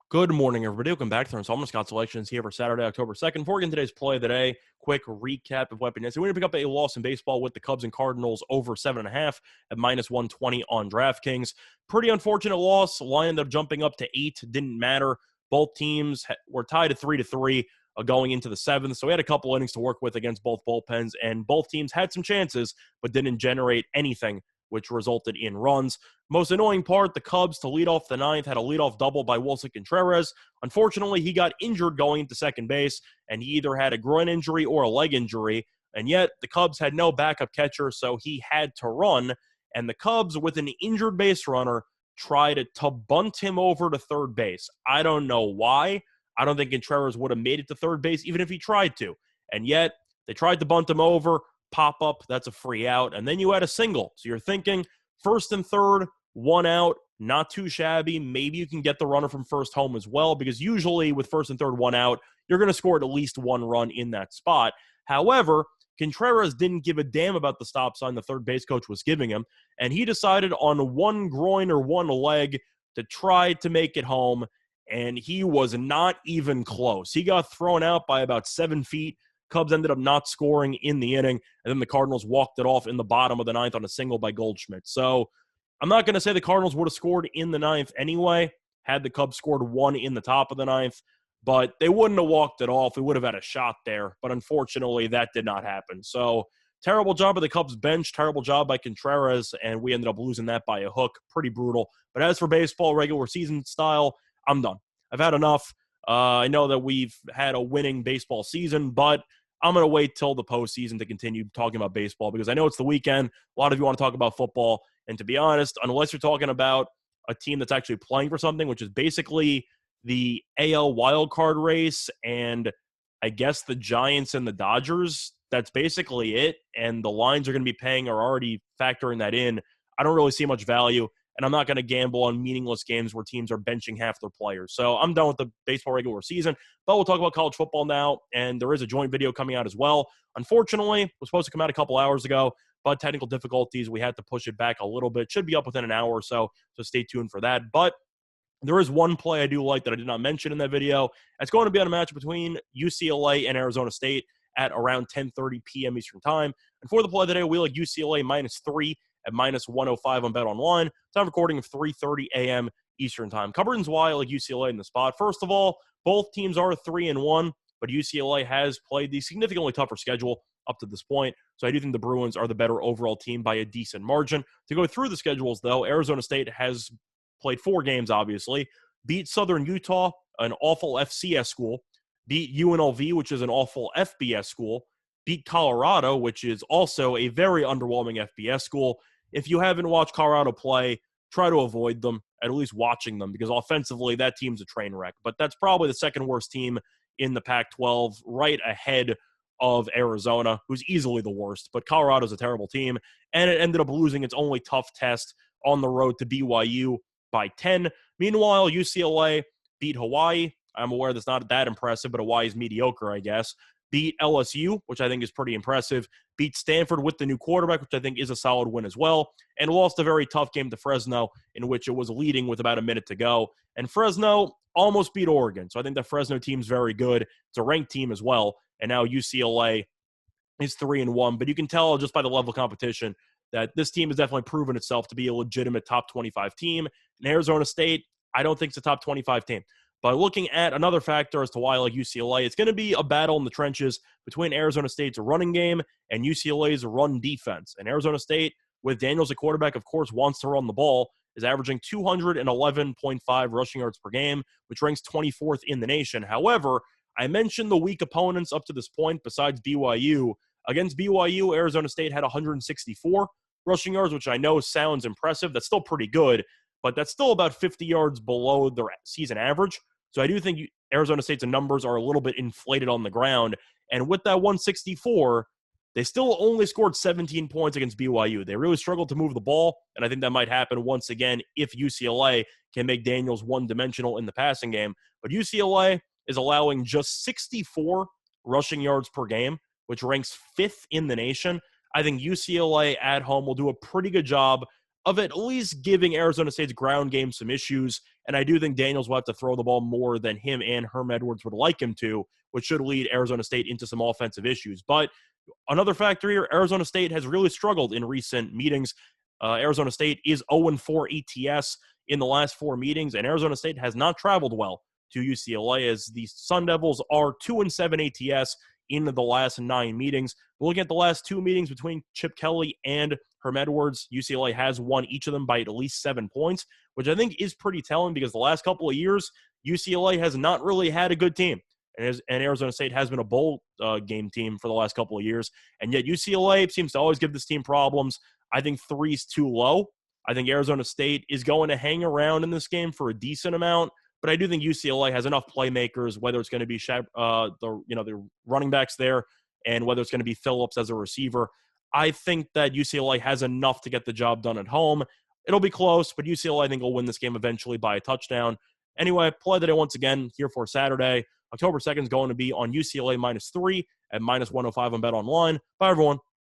Good morning, everybody. Welcome back to our installment Scott Selections here for Saturday, October 2nd. Before we get into today's play of the day, quick recap of weapon. So we're going to pick up a loss in baseball with the Cubs and Cardinals over 7.5 at minus 120 on DraftKings. Pretty unfortunate loss. Line ended up jumping up to 8. Didn't matter. Both teams were tied at 3-3 going into the 7th. So we had a couple innings to work with against both bullpens, and both teams had some chances, but didn't generate anything, which resulted in runs. Most annoying part, the Cubs to lead off the ninth had a leadoff double by Wilson Contreras. Unfortunately, he got injured going into second base, and he either had a groin injury or a leg injury, and yet the Cubs had no backup catcher, so he had to run, and the Cubs, with an injured base runner, tried to bunt him over to third base. I don't know why. I don't think Contreras would have made it to third base, even if he tried to, and yet they tried to bunt him over. Pop up, that's a free out, and then you had a single. So you're thinking first and third, one out, not too shabby. Maybe you can get the runner from first home as well, because usually with first and third, one out, you're going to score at least one run in that spot. However, Contreras didn't give a damn about the stop sign the third base coach was giving him, and he decided on one groin or one leg to try to make it home, and he was not even close. He got thrown out by about 7 feet. Cubs ended up not scoring in the inning, and then the Cardinals walked it off in the bottom of the ninth on a single by Goldschmidt. So I'm not going to say the Cardinals would have scored in the ninth anyway, had the Cubs scored one in the top of the ninth, but they wouldn't have walked it off. We would have had a shot there, but unfortunately that did not happen. So terrible job of the Cubs bench, terrible job by Contreras, and we ended up losing that by a hook. Pretty brutal. But as for baseball, regular season style, I'm done. I've had enough. I know that we've had a winning baseball season, but I'm going to wait till the postseason to continue talking about baseball, because I know it's the weekend. A lot of you want to talk about football. And to be honest, unless you're talking about a team that's actually playing for something, which is basically the AL wildcard race and I guess the Giants and the Dodgers, that's basically it. And the lines are going to be paying are already factoring that in. I don't really see much value. And I'm not going to gamble on meaningless games where teams are benching half their players. So I'm done with the baseball regular season. But we'll talk about college football now, and there is a joint video coming out as well. Unfortunately, it was supposed to come out a couple hours ago, but technical difficulties, we had to push it back a little bit. Should be up within an hour or so stay tuned for that. But there is one play I do like that I did not mention in that video. It's going to be on a match between UCLA and Arizona State at around 10:30 p.m. Eastern Time. And for the play today, we like UCLA -3 at minus 105 on Bet Online. Time recording of 3:30 a.m. Eastern Time. Cover reasons why I like UCLA in the spot. First of all, both teams are 3-1, but UCLA has played the significantly tougher schedule up to this point. So I do think the Bruins are the better overall team by a decent margin. To go through the schedules, though, Arizona State has played 4 games, obviously. Beat Southern Utah, an awful FCS school. Beat UNLV, which is an awful FBS school. Beat Colorado, which is also a very underwhelming FBS school. If you haven't watched Colorado play, try to avoid them, at least watching them, because offensively, that team's a train wreck. But that's probably the second worst team in the Pac-12, right ahead of Arizona, who's easily the worst. But Colorado's a terrible team, and it ended up losing its only tough test on the road to BYU by 10. Meanwhile, UCLA beat Hawaii. I'm aware that's not that impressive, but Hawaii's mediocre, I guess. Beat LSU, which I think is pretty impressive. Beat Stanford with the new quarterback, which I think is a solid win as well. And lost a very tough game to Fresno, in which it was leading with about a minute to go. And Fresno almost beat Oregon. So I think the Fresno team's very good. It's a ranked team as well. And now UCLA is 3-1. But you can tell just by the level of competition that this team has definitely proven itself to be a legitimate top 25 team. And Arizona State, I don't think it's a top 25 team. But looking at another factor as to why I like UCLA, it's going to be a battle in the trenches between Arizona State's running game and UCLA's run defense. And Arizona State, with Daniels at quarterback, of course, wants to run the ball, is averaging 211.5 rushing yards per game, which ranks 24th in the nation. However, I mentioned the weak opponents up to this point besides BYU. Against BYU, Arizona State had 164 rushing yards, which I know sounds impressive. That's still pretty good, but that's still about 50 yards below their season average. So I do think Arizona State's numbers are a little bit inflated on the ground. And with that 164, they still only scored 17 points against BYU. They really struggled to move the ball, and I think that might happen once again if UCLA can make Daniels one-dimensional in the passing game. But UCLA is allowing just 64 rushing yards per game, which ranks 5th in the nation. I think UCLA at home will do a pretty good job of at least giving Arizona State's ground game some issues. And I do think Daniels will have to throw the ball more than him and Herm Edwards would like him to, which should lead Arizona State into some offensive issues. But another factor here, Arizona State has really struggled in recent meetings. Arizona State is 0-4 ATS in the last 4 meetings, and Arizona State has not traveled well to UCLA, as the Sun Devils are 2-7 ATS in the last 9 meetings. Looking at the last 2 meetings between Chip Kelly and Herm Edwards, UCLA has won each of them by at least 7 points, which I think is pretty telling because the last couple of years, UCLA has not really had a good team. And Arizona State has been a bowl game team for the last couple of years. And yet UCLA seems to always give this team problems. I think 3 is too low. I think Arizona State is going to hang around in this game for a decent amount. But I do think UCLA has enough playmakers, whether it's going to be the running backs there and whether it's going to be Phillips as a receiver. I think that UCLA has enough to get the job done at home. It'll be close, but UCLA, I think, will win this game eventually by a touchdown. Anyway, play the day once again here for Saturday. October 2nd is going to be on UCLA -3 at -105 on BetOnline. Bye, everyone.